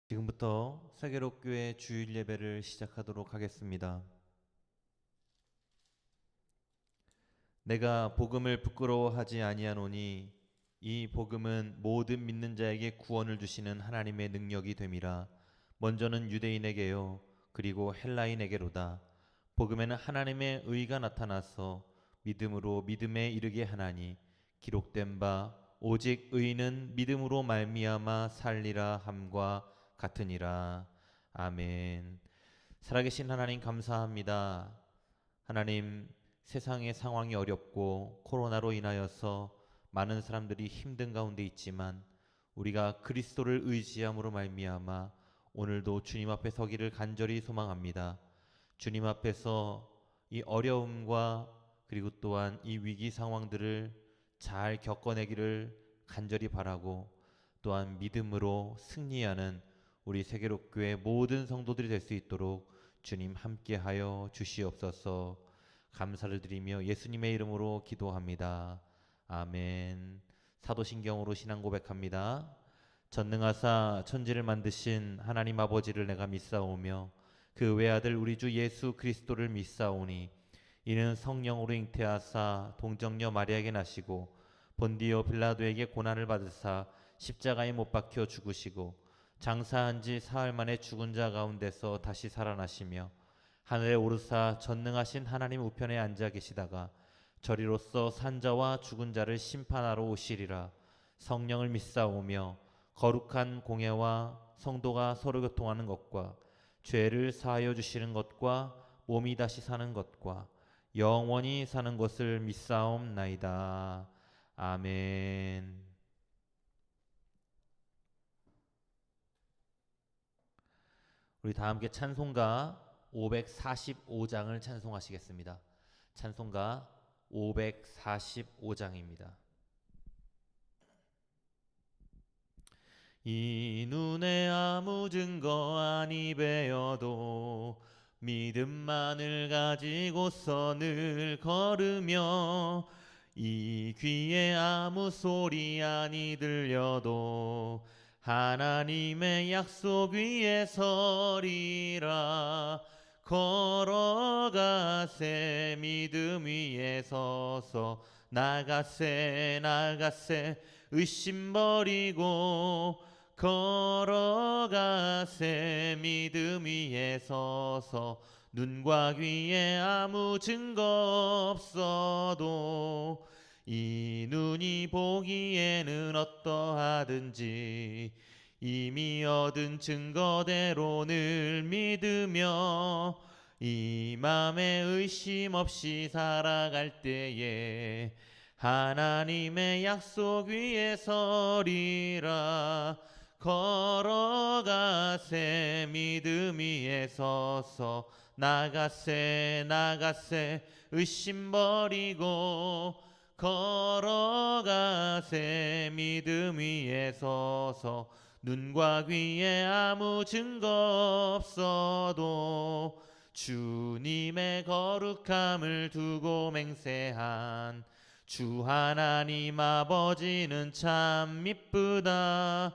지금부터 세계로교회 주일 예배를 시작하도록 하겠습니다. 내가 복음을 부끄러워하지 아니하노니 이 복음은 모든 믿는 자에게 구원을 주시는 하나님의 능력이 됨이라. 먼저는 유대인에게요 그리고 헬라인에게로다. 복음에는 하나님의 의가 나타나서 믿음으로 믿음에 이르게 하나니 기록된 바 오직 의인은 믿음으로 말미암아 살리라 함과 같으니라. 아멘. 살아계신 하나님 감사합니다. 하나님, 세상의 상황이 어렵고 코로나로 인하여서 많은 사람들이 힘든 가운데 있지만 우리가 그리스도를 의지함으로 말미암아 오늘도 주님 앞에 서기를 간절히 소망합니다. 주님 앞에서 이 어려움과 그리고 또한 이 위기 상황들을 잘 겪어내기를 간절히 바라고, 또한 믿음으로 승리하는 우리 세계로교회 모든 성도들이 될 수 있도록 주님 함께하여 주시옵소서. 감사를 드리며 예수님의 이름으로 기도합니다. 아멘. 사도신경으로 신앙 고백합니다. 전능하사 천지를 만드신 하나님 아버지를 내가 믿사오며 그 외아들 우리 주 예수 그리스도를 믿사오니 이는 성령으로 잉태하사 동정녀 마리아에게 나시고 본디오 빌라도에게 고난을 받으사 십자가에 못 박혀 죽으시고 장사한 지 사흘 만에 죽은 자 가운데서 다시 살아나시며 하늘에 오르사 전능하신 하나님 우편에 앉아 계시다가 저리로서 산자와 죽은 자를 심판하러 오시리라. 성령을 믿사오며 거룩한 공예와 성도가 서로 교통하는 것과 죄를 사하여 주시는 것과 몸이 다시 사는 것과 영원히 사는 것을 믿사옵나이다. 아멘. 우리 다 함께 찬송가 545장을 찬송하시겠습니다. 찬송가 545장입니다. 이 눈에 아무 증거 아니 배어도 믿음만을 가지고서 늘 걸으며 이 귀에 아무 소리 아니 들려도 하나님의 약속 위에 서리라. 걸어가세 믿음 위에 서서 나가세 나가세 의심 버리고 걸어가세 믿음 위에 서서 눈과 귀에 아무 증거 없어도 이 눈이 보기에는 어떠하든지 이미 얻은 증거대로 늘 믿으며 이 맘에 의심 없이 살아갈 때에 하나님의 약속 위에 서리라. 걸어가세 믿음 위에 서서 나가세 나가세 의심 버리고 걸어가세 믿음 위에 서서 눈과 귀에 아무 증거 없어도 주님의 거룩함을 두고 맹세한 주 하나님 아버지는 참 미쁘다.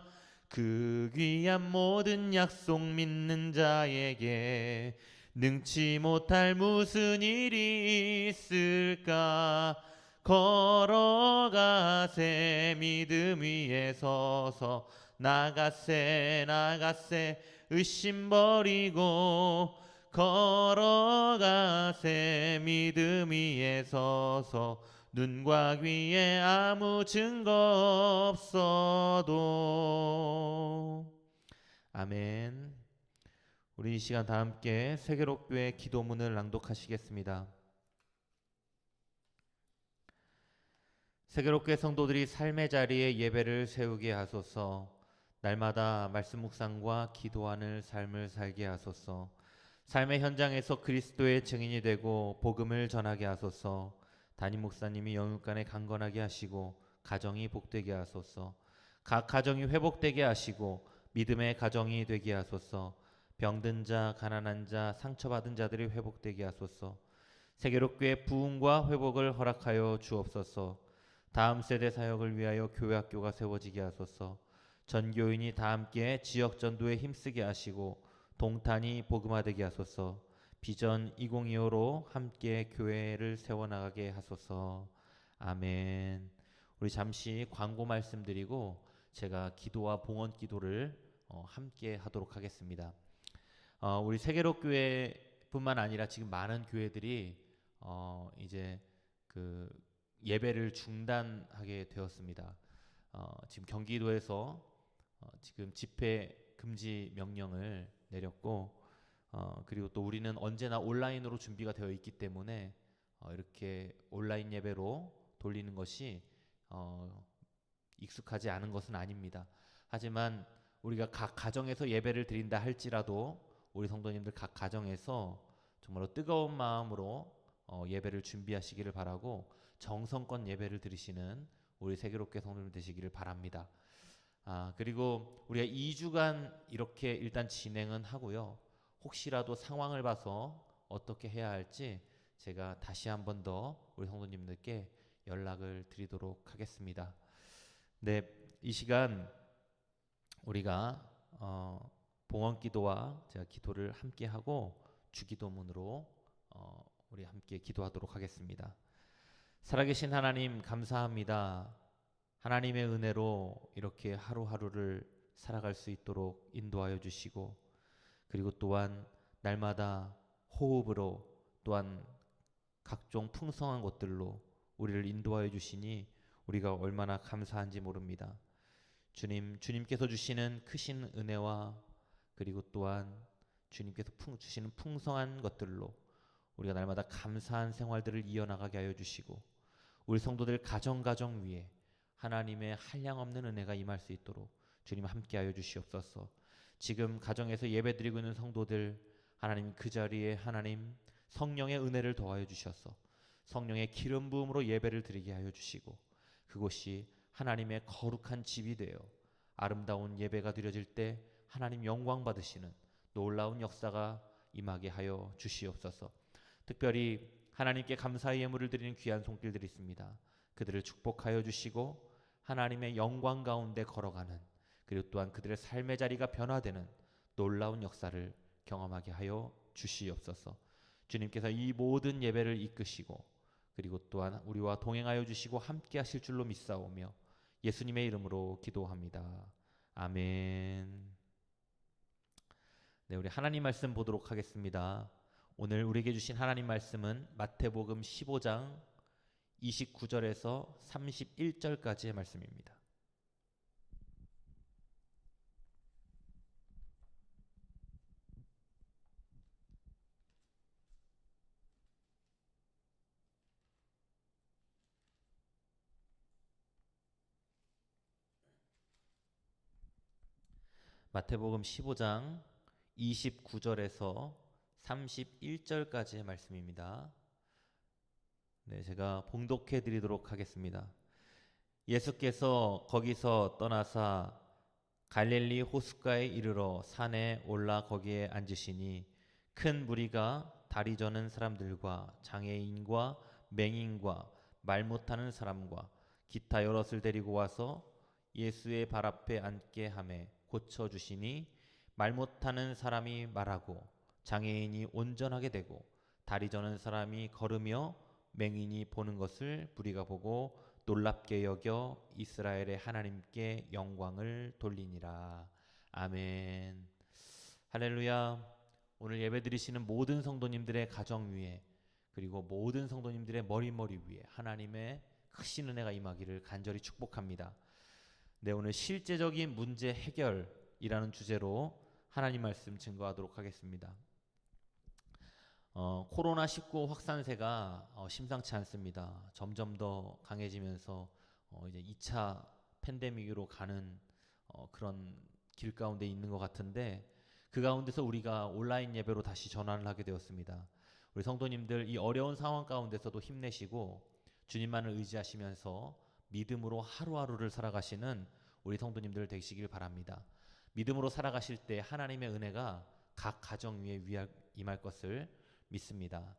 그 귀한 모든 약속 믿는 자에게 능치 못할 무슨 일이 있을까. 걸어가세 믿음 위에 서서 나가세 나가세 의심 버리고 걸어가세 믿음 위에 서서 눈과 귀에 아무 증거 없어도. 아멘. 우리 이 시간 다 함께 세계로교회 기도문을 낭독하시겠습니다. 세계로교회 성도들이 삶의 자리에 예배를 세우게 하소서. 날마다 말씀 묵상과 기도하는 삶을 살게 하소서. 삶의 현장에서 그리스도의 증인이 되고 복음을 전하게 하소서. 담임 목사님이 영육간에 강건하게 하시고 가정이 복되게 하소서. 각 가정이 회복되게 하시고 믿음의 가정이 되게 하소서. 병든 자, 가난한 자, 상처받은 자들이 회복되게 하소서. 세계로교회 부흥과 회복을 허락하여 주옵소서. 다음 세대 사역을 위하여 교회 학교가 세워지게 하소서. 전교인이 다 함께 지역 전도에 힘쓰게 하시고 동탄이 복음화되게 하소서. 비전 2025로 함께 교회를 세워나가게 하소서. 아멘. 우리 잠시 광고 말씀드리고 제가 기도와 봉헌 기도를 함께 하도록 하겠습니다. 우리 세계로 교회뿐만 아니라 지금 많은 교회들이 이제 그 예배를 중단하게 되었습니다. 지금 경기도에서 지금 집회 금지 명령을 내렸고, 그리고 또 우리는 언제나 온라인으로 준비가 되어 있기 때문에 이렇게 온라인 예배로 돌리는 것이 익숙하지 않은 것은 아닙니다. 하지만 우리가 각 가정에서 예배를 드린다 할지라도 우리 성도님들 각 가정에서 정말로 뜨거운 마음으로 예배를 준비하시기를 바라고 정성껏 예배를 드리시는 우리 세계롭게 성도님 되시기를 바랍니다. 그리고 우리가 2주간 이렇게 일단 진행은 하고요. 혹시라도 상황을 봐서 어떻게 해야 할지 제가 다시 한 번 더 우리 성도님들께 연락을 드리도록 하겠습니다. 네, 이 시간 우리가 봉헌 기도와 제가 기도를 함께 하고 주기도문으로 우리 함께 기도하도록 하겠습니다. 살아계신 하나님 감사합니다. 하나님의 은혜로 이렇게 하루하루를 살아갈 수 있도록 인도하여 주시고, 그리고 또한 날마다 호흡으로 또한 각종 풍성한 것들로 우리를 인도하여 주시니 우리가 얼마나 감사한지 모릅니다. 주님께서 주시는 크신 은혜와 그리고 또한 주님께서 주시는 풍성한 것들로 우리가 날마다 감사한 생활들을 이어나가게 하여 주시고, 우리 성도들 가정 위에 하나님의 한량없는 은혜가 임할 수 있도록 주님 함께하여 주시옵소서. 지금 가정에서 예배드리고 있는 성도들, 하나님 그 자리에 하나님 성령의 은혜를 더하여 주셔서 성령의 기름 부음으로 예배를 드리게 하여 주시고, 그곳이 하나님의 거룩한 집이 되어 아름다운 예배가 드려질 때 하나님 영광 받으시는 놀라운 역사가 임하게 하여 주시옵소서. 특별히 하나님께 감사의 예물을 드리는 귀한 손길들이 있습니다. 그들을 축복하여 주시고 하나님의 영광 가운데 걸어가는, 그리고 또한 그들의 삶의 자리가 변화되는 놀라운 역사를 경험하게 하여 주시옵소서. 주님께서 이 모든 예배를 이끄시고 그리고 또한 우리와 동행하여 주시고 함께 하실 줄로 믿사오며 예수님의 이름으로 기도합니다. 아멘. 네, 우리 하나님 말씀 보도록 하겠습니다. 오늘 우리에게 주신 하나님 말씀은 마태복음 15장 29절에서 31절까지의 말씀입니다. 마태복음 15장 29절에서 31절까지의 말씀입니다. 네, 제가 봉독해 드리도록 하겠습니다. 예수께서 거기서 떠나사 갈릴리 호숫가에 이르러 산에 올라 거기에 앉으시니 큰 무리가 다리 저는 사람들과 장애인과 맹인과 말 못하는 사람과 기타 여럿을 데리고 와서 예수의 발 앞에 앉게 하매 고쳐 주시니 말 못하는 사람이 말하고 장애인이 온전하게 되고 다리 저는 사람이 걸으며 맹인이 보는 것을 무리가 보고 놀랍게 여겨 이스라엘의 하나님께 영광을 돌리니라. 아멘. 할렐루야. 오늘 예배드리시는 모든 성도님들의 가정 위에 그리고 모든 성도님들의 머리 위에 하나님의 크신 은혜가 임하기를 간절히 축복합니다. 네, 오늘 실제적인 문제 해결이라는 주제로 하나님 말씀 증거하도록 하겠습니다. 코로나19 확산세가 심상치 않습니다. 점점 더 강해지면서 이제 2차 팬데믹으로 가는 그런 길 가운데 있는 것 같은데, 그 가운데서 우리가 온라인 예배로 다시 전환을 하게 되었습니다. 우리 성도님들 이 어려운 상황 가운데서도 힘내시고 주님만을 의지하시면서 믿음으로 하루하루를 살아가시는 우리 성도님들 되시길 바랍니다. 믿음으로 살아가실 때 하나님의 은혜가 각 가정 위에 임할 것을 믿습니다.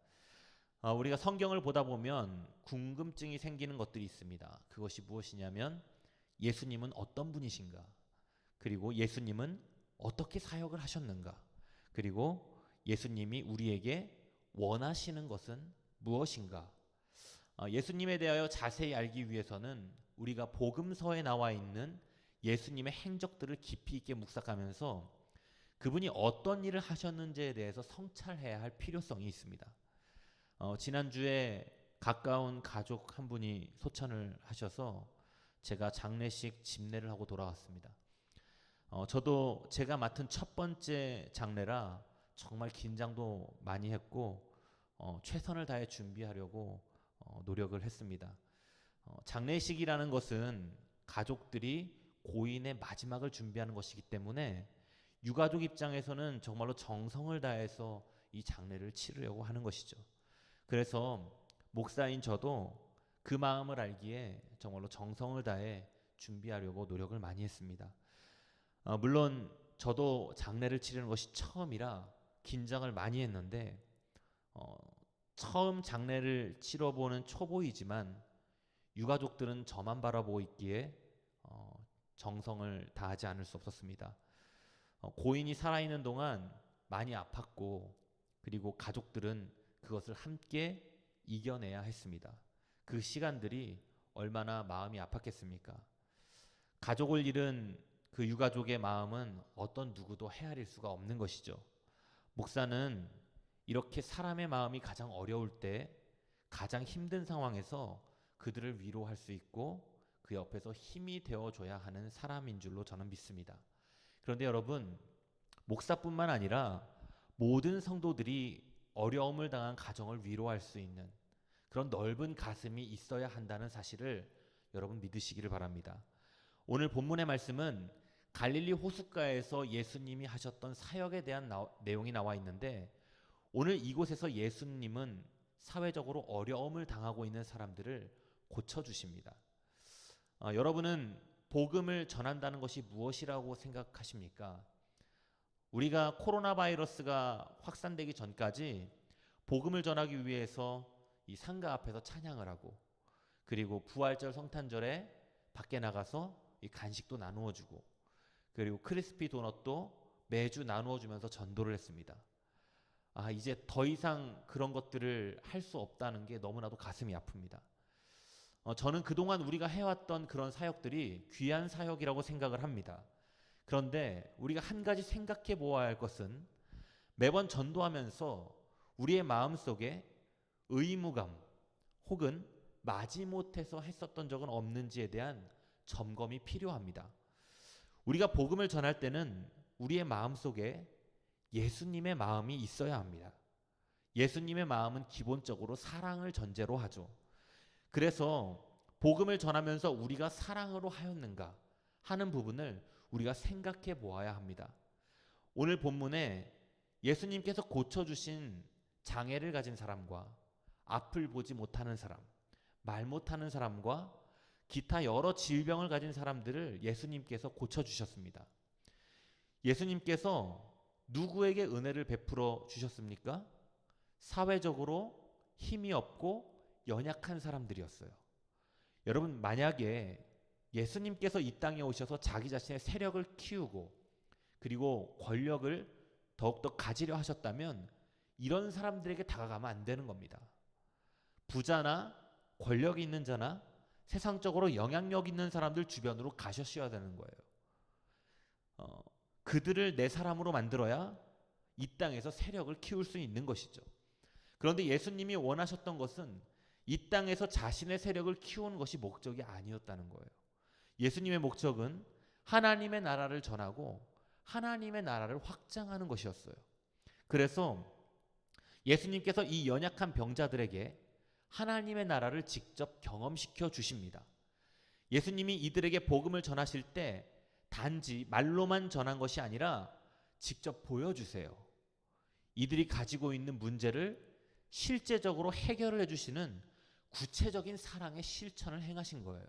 우리가 성경을 보다 보면 궁금증이 생기는 것들이 있습니다. 그것이 무엇이냐면 예수님은 어떤 분이신가? 그리고 예수님은 어떻게 사역을 하셨는가, 그리고 예수님이 우리에게 원하시는 것은 무엇인가. 예수님에 대하여 자세히 알기 위해서는 우리가 복음서에 나와 있는 예수님의 행적들을 깊이 있게 묵상하면서 그분이 어떤 일을 하셨는지에 대해서 성찰해야 할 필요성이 있습니다. 지난주에 가까운 가족 한 분이 소천을 하셔서 제가 장례식 집례를 하고 돌아왔습니다. 저도 제가 맡은 첫 번째 장례라 정말 긴장도 많이 했고 최선을 다해 준비하려고 노력을 했습니다. 장례식이라는 것은 가족들이 고인의 마지막을 준비하는 것이기 때문에 유가족 입장에서는 정말로 정성을 다해서 이 장례를 치르려고 하는 것이죠. 그래서 목사인 저도 그 마음을 알기에 정말로 정성을 다해 준비하려고 노력을 많이 했습니다. 물론 저도 장례를 치르는 것이 처음이라 긴장을 많이 했는데 처음 장례를 치러보는 초보이지만 유가족들은 저만 바라보고 있기에 정성을 다하지 않을 수 없었습니다. 고인이 살아있는 동안 많이 아팠고 그리고 가족들은 그것을 함께 이겨내야 했습니다. 그 시간들이 얼마나 마음이 아팠겠습니까? 가족을 잃은 그 유가족의 마음은 어떤 누구도 헤아릴 수가 없는 것이죠. 목사는 이렇게 사람의 마음이 가장 어려울 때 가장 힘든 상황에서 그들을 위로할 수 있고 그 옆에서 힘이 되어줘야 하는 사람인 줄로 저는 믿습니다. 그런데 여러분, 목사뿐만 아니라 모든 성도들이 어려움을 당한 가정을 위로할 수 있는 그런 넓은 가슴이 있어야 한다는 사실을 여러분 믿으시기를 바랍니다. 오늘 본문의 말씀은 갈릴리 호숫가에서 예수님이 하셨던 사역에 대한 내용이 나와 있는데 오늘 이곳에서 예수님은 사회적으로 어려움을 당하고 있는 사람들을 고쳐주십니다. 여러분은 복음을 전한다는 것이 무엇이라고 생각하십니까? 우리가 코로나 바이러스가 확산되기 전까지 복음을 전하기 위해서 이 상가 앞에서 찬양을 하고 그리고 부활절 성탄절에 밖에 나가서 이 간식도 나누어 주고 그리고 크리스피 도넛도 매주 나누어 주면서 전도를 했습니다. 이제 더 이상 그런 것들을 할 수 없다는 게 너무나도 가슴이 아픕니다. 저는 그동안 우리가 해왔던 그런 사역들이 귀한 사역이라고 생각을 합니다. 그런데 우리가 한 가지 생각해 보아야 할 것은 매번 전도하면서 우리의 마음속에 의무감 혹은 마지못해서 했었던 적은 없는지에 대한 점검이 필요합니다. 우리가 복음을 전할 때는 우리의 마음속에 예수님의 마음이 있어야 합니다. 예수님의 마음은 기본적으로 사랑을 전제로 하죠. 그래서 복음을 전하면서 우리가 사랑으로 하였는가 하는 부분을 우리가 생각해 보아야 합니다. 오늘 본문에 예수님께서 고쳐주신 장애를 가진 사람과 앞을 보지 못하는 사람, 말 못하는 사람과 기타 여러 질병을 가진 사람들을 예수님께서 고쳐주셨습니다. 예수님께서 누구에게 은혜를 베풀어 주셨습니까? 사회적으로 힘이 없고 연약한 사람들이었어요. 여러분, 만약에 예수님께서 이 땅에 오셔서 자기 자신의 세력을 키우고 그리고 권력을 더욱더 가지려 하셨다면 이런 사람들에게 다가가면 안 되는 겁니다. 부자나 권력이 있는 자나 세상적으로 영향력 있는 사람들 주변으로 가셨어야 되는 거예요. 그들을 내 사람으로 만들어야 이 땅에서 세력을 키울 수 있는 것이죠. 그런데 예수님이 원하셨던 것은 이 땅에서 자신의 세력을 키우는 것이 목적이 아니었다는 거예요. 예수님의 목적은 하나님의 나라를 전하고 하나님의 나라를 확장하는 것이었어요. 그래서 예수님께서 이 연약한 병자들에게 하나님의 나라를 직접 경험시켜 주십니다. 예수님이 이들에게 복음을 전하실 때 단지 말로만 전한 것이 아니라 직접 보여주세요. 이들이 가지고 있는 문제를 실제적으로 해결을 해주시는 구체적인 사랑의 실천을 행하신 거예요.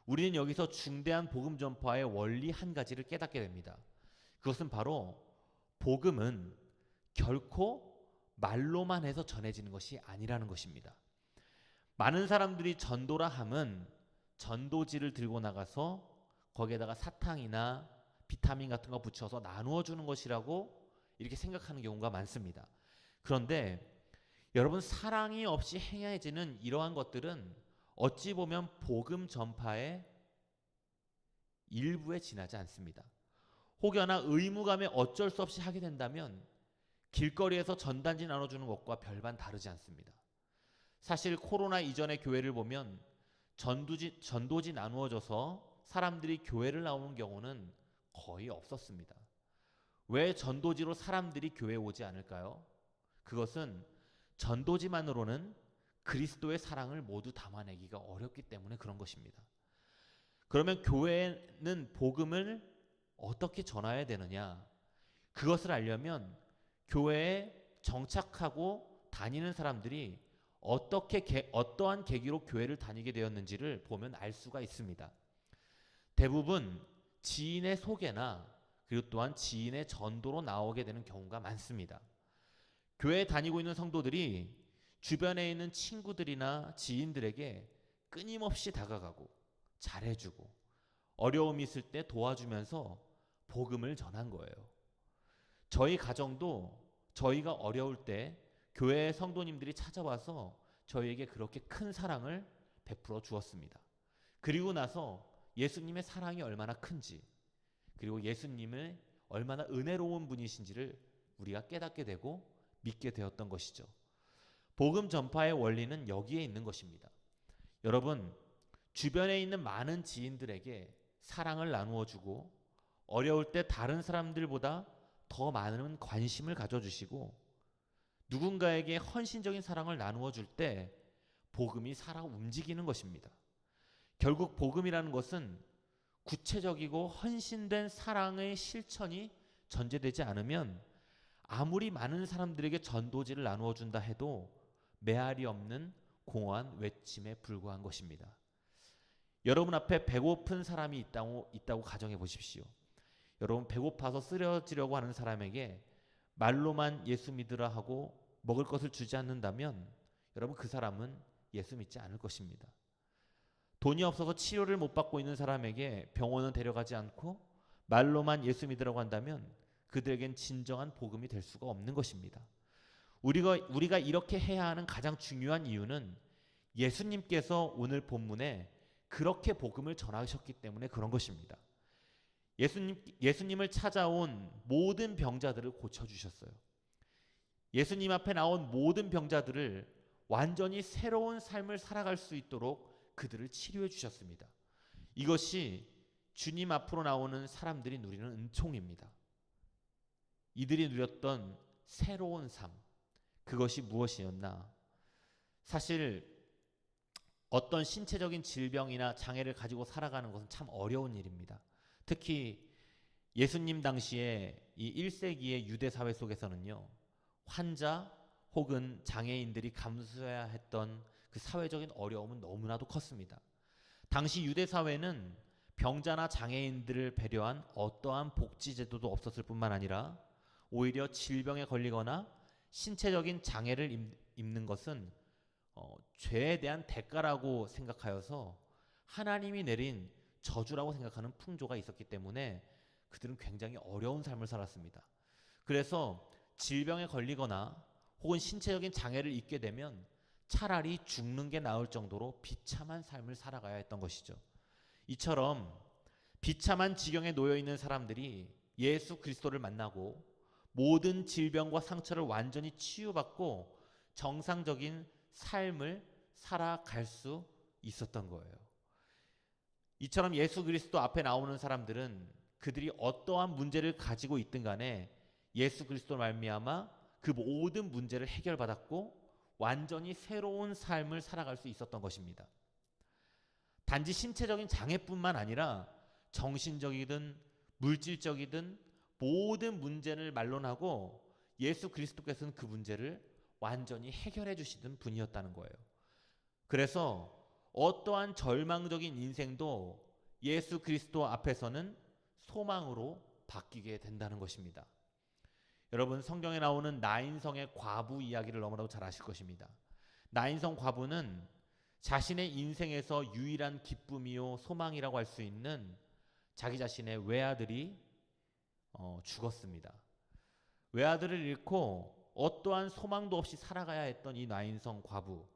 우리는 여기서 중대한 복음 전파의 원리 한 가지를 깨닫게 됩니다. 그것은 바로 복음은 결코 말로만 해서 전해지는 것이 아니라는 것입니다. 많은 사람들이 전도라 함은 전도지를 들고 나가서 거기에다가 사탕이나 비타민 같은 거 붙여서 나누어 주는 것이라고 이렇게 생각하는 경우가 많습니다. 그런데 여러분, 사랑이 없이 행해지는 이러한 것들은 어찌 보면 복음 전파의 일부에 지나지 않습니다. 혹여나 의무감에 어쩔 수 없이 하게 된다면 길거리에서 전단지 나눠주는 것과 별반 다르지 않습니다. 사실 코로나 이전의 교회를 보면 전도지 나누어져서 사람들이 교회를 나오는 경우는 거의 없었습니다. 왜 전도지로 사람들이 교회에 오지 않을까요? 그것은 전도지만으로는 그리스도의 사랑을 모두 담아내기가 어렵기 때문에 그런 것입니다. 그러면 교회는 복음을 어떻게 전해야 되느냐? 그것을 알려면 교회에 정착하고 다니는 사람들이 어떠한 계기로 교회를 다니게 되었는지를 보면 알 수가 있습니다. 대부분 지인의 소개나 그리고 또한 지인의 전도로 나오게 되는 경우가 많습니다. 교회에 다니고 있는 성도들이 주변에 있는 친구들이나 지인들에게 끊임없이 다가가고 잘해주고 어려움이 있을 때 도와주면서 복음을 전한 거예요. 저희 가정도 저희가 어려울 때 교회 성도님들이 찾아와서 저희에게 그렇게 큰 사랑을 베풀어 주었습니다. 그리고 나서 예수님의 사랑이 얼마나 큰지, 그리고 예수님의 얼마나 은혜로운 분이신지를 우리가 깨닫게 되고 믿게 되었던 것이죠. 복음 전파의 원리는 여기에 있는 것입니다. 여러분, 주변에 있는 많은 지인들에게 사랑을 나누어 주고 어려울 때 다른 사람들보다 더 많은 관심을 가져주시고 누군가에게 헌신적인 사랑을 나누어 줄 때 복음이 살아 움직이는 것입니다. 결국 복음이라는 것은 구체적이고 헌신된 사랑의 실천이 전제되지 않으면 아무리 많은 사람들에게 전도지를 나누어 준다 해도 메아리 없는 공허한 외침에 불과한 것입니다. 여러분 앞에 배고픈 사람이 있다고 가정해 보십시오. 여러분, 배고파서 쓰러지려고 하는 사람에게 말로만 예수 믿으라 하고 먹을 것을 주지 않는다면 여러분, 그 사람은 예수 믿지 않을 것입니다. 돈이 없어서 치료를 못 받고 있는 사람에게 병원은 데려가지 않고 말로만 예수 믿으라고 한다면 그들에겐 진정한 복음이 될 수가 없는 것입니다. 우리가 이렇게 해야 하는 가장 중요한 이유는 예수님께서 오늘 본문에 그렇게 복음을 전하셨기 때문에 그런 것입니다. 예수님을 찾아온 모든 병자들을 고쳐주셨어요. 예수님 앞에 나온 모든 병자들을 완전히 새로운 삶을 살아갈 수 있도록 그들을 치료해 주셨습니다. 이것이 주님 앞으로 나오는 사람들이 누리는 은총입니다. 이들이 누렸던 새로운 삶, 그것이 무엇이었나? 사실 어떤 신체적인 질병이나 장애를 가지고 살아가는 것은 참 어려운 일입니다. 특히 예수님 당시에 이 1세기의 유대 사회 속에서는요, 환자 혹은 장애인들이 감수해야 했던 그 사회적인 어려움은 너무나도 컸습니다. 당시 유대 사회는 병자나 장애인들을 배려한 어떠한 복지 제도도 없었을 뿐만 아니라 오히려 질병에 걸리거나 신체적인 장애를 입는 것은 죄에 대한 대가라고 생각하여서 하나님이 내린 저주라고 생각하는 풍조가 있었기 때문에 그들은 굉장히 어려운 삶을 살았습니다. 그래서 질병에 걸리거나 혹은 신체적인 장애를 입게 되면 차라리 죽는 게 나을 정도로 비참한 삶을 살아가야 했던 것이죠. 이처럼 비참한 지경에 놓여 있는 사람들이 예수 그리스도를 만나고 모든 질병과 상처를 완전히 치유받고 정상적인 삶을 살아갈 수 있었던 거예요. 이처럼 예수 그리스도 앞에 나오는 사람들은 그들이 어떠한 문제를 가지고 있든 간에 예수 그리스도로 말미암아 그 모든 문제를 해결받았고 완전히 새로운 삶을 살아갈 수 있었던 것입니다. 단지 신체적인 장애뿐만 아니라 정신적이든 물질적이든 모든 문제를 말론하고 예수 그리스도께서는 그 문제를 완전히 해결해 주시던 분이었다는 거예요. 그래서 어떠한 절망적인 인생도 예수 그리스도 앞에서는 소망으로 바뀌게 된다는 것입니다. 여러분, 성경에 나오는 나인성의 과부 이야기를 너무나도 잘 아실 것입니다. 나인성 과부는 자신의 인생에서 유일한 기쁨이요 소망이라고 할 수 있는 자기 자신의 외아들이 죽었습니다. 외아들을 잃고 어떠한 소망도 없이 살아가야 했던 이 나인성 과부,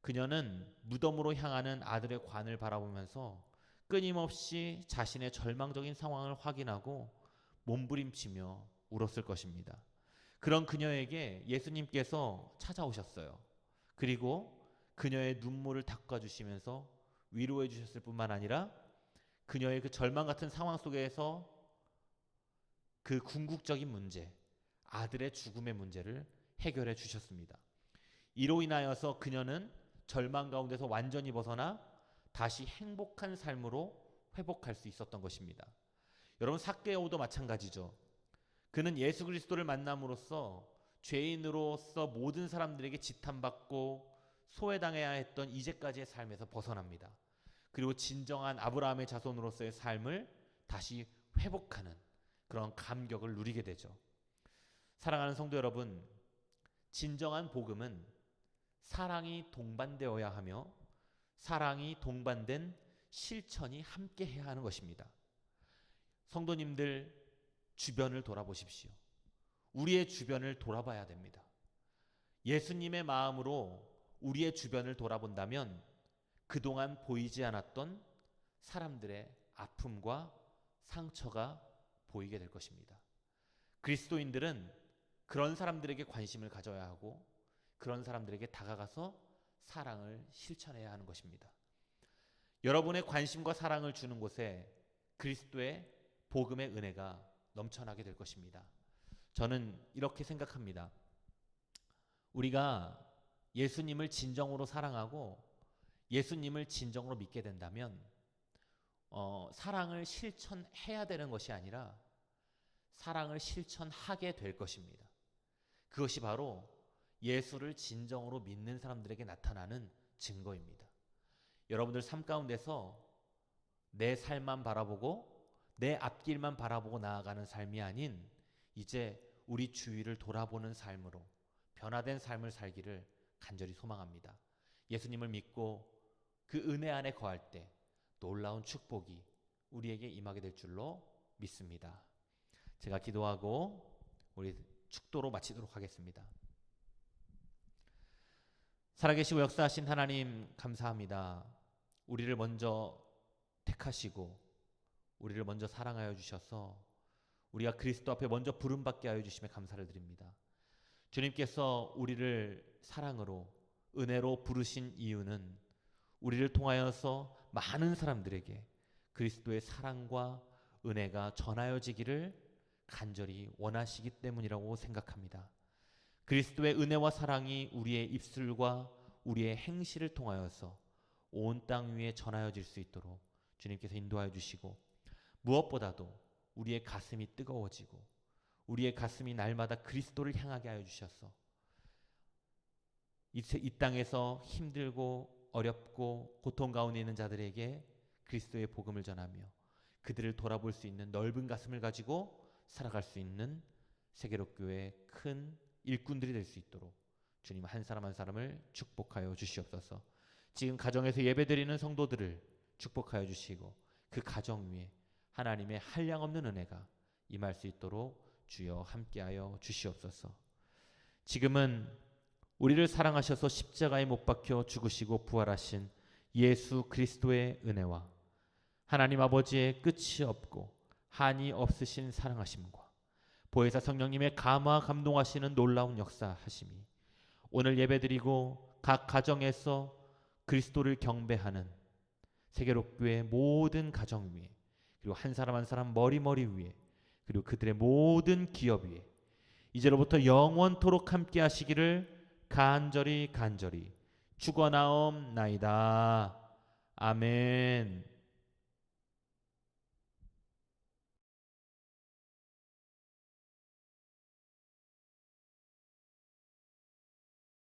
그녀는 무덤으로 향하는 아들의 관을 바라보면서 끊임없이 자신의 절망적인 상황을 확인하고 몸부림치며 울었을 것입니다. 그런 그녀에게 예수님께서 찾아오셨어요. 그리고 그녀의 눈물을 닦아주시면서 위로해 주셨을 뿐만 아니라 그녀의 그 절망 같은 상황 속에서 그 궁극적인 문제, 아들의 죽음의 문제를 해결해 주셨습니다. 이로 인하여서 그녀는 절망 가운데서 완전히 벗어나 다시 행복한 삶으로 회복할 수 있었던 것입니다. 여러분, 삭개오도 마찬가지죠. 그는 예수 그리스도를 만남으로써 죄인으로서 모든 사람들에게 지탄받고 소외당해야 했던 이제까지의 삶에서 벗어납니다. 그리고 진정한 아브라함의 자손으로서의 삶을 다시 회복하는 그런 감격을 누리게 되죠. 사랑하는 성도 여러분, 진정한 복음은 사랑이 동반되어야 하며 사랑이 동반된 실천이 함께 해야 하는 것입니다. 성도님들, 주변을 돌아보십시오. 우리의 주변을 돌아봐야 됩니다. 예수님의 마음으로 우리의 주변을 돌아본다면 그동안 보이지 않았던 사람들의 아픔과 상처가 보이게 될 것입니다. 그리스도인들은 그런 사람들에게 관심을 가져야 하고 그런 사람들에게 다가가서 사랑을 실천해야 하는 것입니다. 여러분의 관심과 사랑을 주는 곳에 그리스도의 복음의 은혜가 넘쳐나게 될 것입니다. 저는 이렇게 생각합니다. 우리가 예수님을 진정으로 사랑하고 예수님을 진정으로 믿게 된다면 사랑을 실천해야 되는 것이 아니라 사랑을 실천하게 될 것입니다. 그것이 바로 예수를 진정으로 믿는 사람들에게 나타나는 증거입니다. 여러분들 삶 가운데서 내 삶만 바라보고 내 앞길만 바라보고 나아가는 삶이 아닌 이제 우리 주위를 돌아보는 삶으로 변화된 삶을 살기를 간절히 소망합니다. 예수님을 믿고 그 은혜 안에 거할 때 놀라운 축복이 우리에게 임하게 될 줄로 믿습니다. 제가 기도하고 우리 축도로 마치도록 하겠습니다. 살아계시고 역사하신 하나님, 감사합니다. 우리를 먼저 택하시고 우리를 먼저 사랑하여 주셔서 우리가 그리스도 앞에 먼저 부름받게 하여 주심에 감사를 드립니다. 주님께서 우리를 사랑으로 은혜로 부르신 이유는 우리를 통하여서 많은 사람들에게 그리스도의 사랑과 은혜가 전하여지기를 간절히 원하시기 때문이라고 생각합니다. 그리스도의 은혜와 사랑이 우리의 입술과 우리의 행실을 통하여서 온 땅 위에 전하여질 수 있도록 주님께서 인도하여 주시고, 무엇보다도 우리의 가슴이 뜨거워지고 우리의 가슴이 날마다 그리스도를 향하게 하여 주셔서 이 땅에서 힘들고 어렵고 고통 가운데 있는 자들에게 그리스도의 복음을 전하며 그들을 돌아볼 수 있는 넓은 가슴을 가지고 살아갈 수 있는 세계로교회의 큰 일꾼들이 될 수 있도록 주님 한 사람 한 사람을 축복하여 주시옵소서. 지금 가정에서 예배드리는 성도들을 축복하여 주시고 그 가정 위에 하나님의 한량없는 은혜가 임할 수 있도록 주여 함께하여 주시옵소서. 지금은 우리를 사랑하셔서 십자가에 못 박혀 죽으시고 부활하신 예수 그리스도의 은혜와 하나님 아버지의 끝이 없고 한이 없으신 사랑하심과 보혜사 성령님의 감화 감동하시는 놀라운 역사하심이 오늘 예배드리고 각 가정에서 그리스도를 경배하는 세계로교회 모든 가정 위에, 그리고 한 사람 한 사람 머리 위에, 그리고 그들의 모든 기업 위에 이제로부터 영원토록 함께 하시기를 간절히 축원하옵나이다. 아멘.